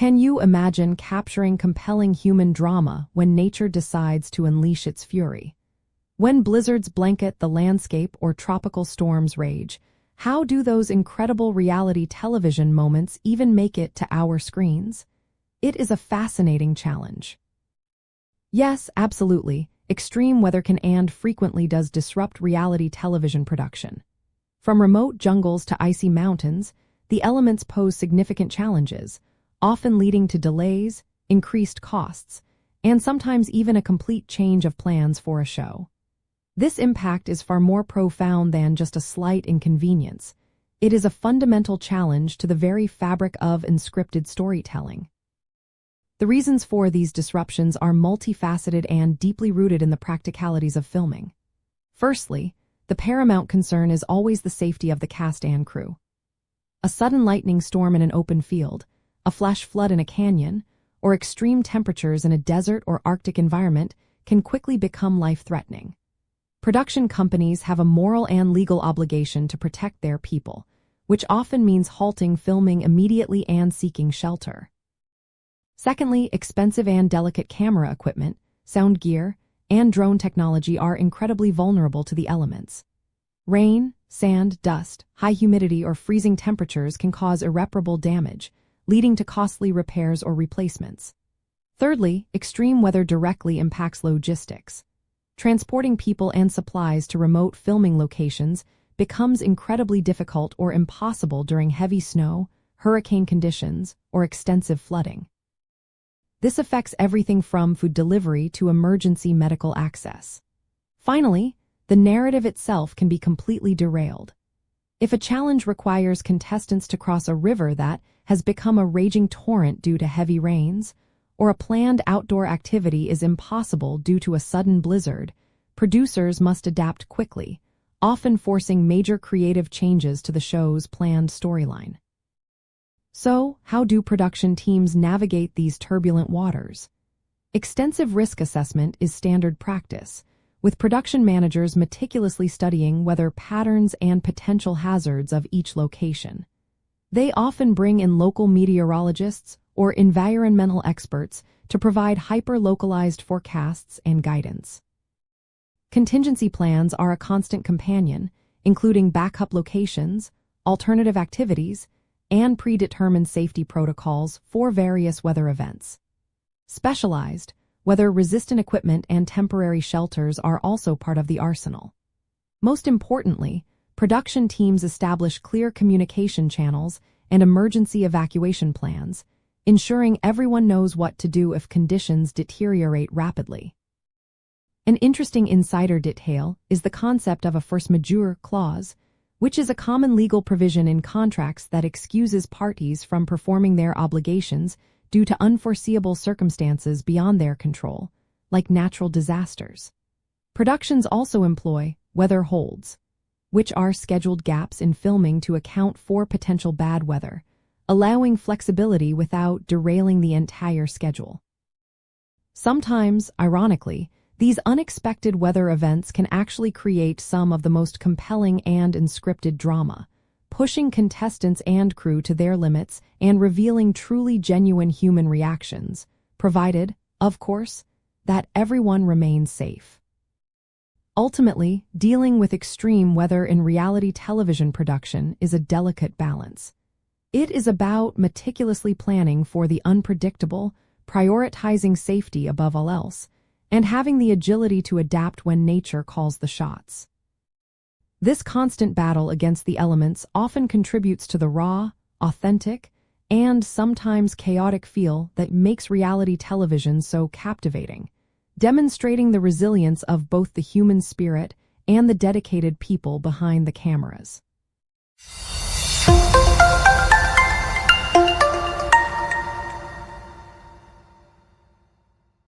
Can you imagine capturing compelling human drama when nature decides to unleash its fury? When blizzards blanket the landscape or tropical storms rage, how do those incredible reality television moments even make it to our screens? It is a fascinating challenge. Yes, absolutely. Extreme weather can and frequently does disrupt reality television production. From remote jungles to icy mountains, the elements pose significant challenges, often leading to delays, increased costs, and sometimes even a complete change of plans for a show. This impact is far more profound than just a slight inconvenience. It is a fundamental challenge to the very fabric of unscripted storytelling. The reasons for these disruptions are multifaceted and deeply rooted in the practicalities of filming. Firstly, the paramount concern is always the safety of the cast and crew. A sudden lightning storm in an open field, a flash flood in a canyon, or extreme temperatures in a desert or Arctic environment can quickly become life-threatening. Production companies have a moral and legal obligation to protect their people, which often means halting filming immediately and seeking shelter. Secondly, expensive and delicate camera equipment, sound gear, and drone technology are incredibly vulnerable to the elements. Rain, sand, dust, high humidity, or freezing temperatures can cause irreparable damage, leading to costly repairs or replacements. Thirdly, extreme weather directly impacts logistics. Transporting people and supplies to remote filming locations becomes incredibly difficult or impossible during heavy snow, hurricane conditions, or extensive flooding. This affects everything from food delivery to emergency medical access. Finally, the narrative itself can be completely derailed. If a challenge requires contestants to cross a river that has become a raging torrent due to heavy rains, or a planned outdoor activity is impossible due to a sudden blizzard, producers must adapt quickly, often forcing major creative changes to the show's planned storyline. So, how do production teams navigate these turbulent waters? Extensive risk assessment is standard practice, with production managers meticulously studying weather patterns and potential hazards of each location. They often bring in local meteorologists or environmental experts to provide hyper-localized forecasts and guidance. Contingency plans are a constant companion, including backup locations, alternative activities, and predetermined safety protocols for various weather events. Specialized, weather-resistant equipment and temporary shelters are also part of the arsenal. Most importantly, production teams establish clear communication channels and emergency evacuation plans, ensuring everyone knows what to do if conditions deteriorate rapidly. An interesting insider detail is the concept of a force majeure clause, which is a common legal provision in contracts that excuses parties from performing their obligations due to unforeseeable circumstances beyond their control, like natural disasters. Productions also employ weather holds, which are scheduled gaps in filming to account for potential bad weather, allowing flexibility without derailing the entire schedule. Sometimes, ironically, these unexpected weather events can actually create some of the most compelling and unscripted drama, pushing contestants and crew to their limits and revealing truly genuine human reactions, provided, of course, that everyone remains safe. Ultimately, dealing with extreme weather in reality television production is a delicate balance. It is about meticulously planning for the unpredictable, prioritizing safety above all else, and having the agility to adapt when nature calls the shots. This constant battle against the elements often contributes to the raw, authentic, and sometimes chaotic feel that makes reality television so captivating, demonstrating the resilience of both the human spirit and the dedicated people behind the cameras.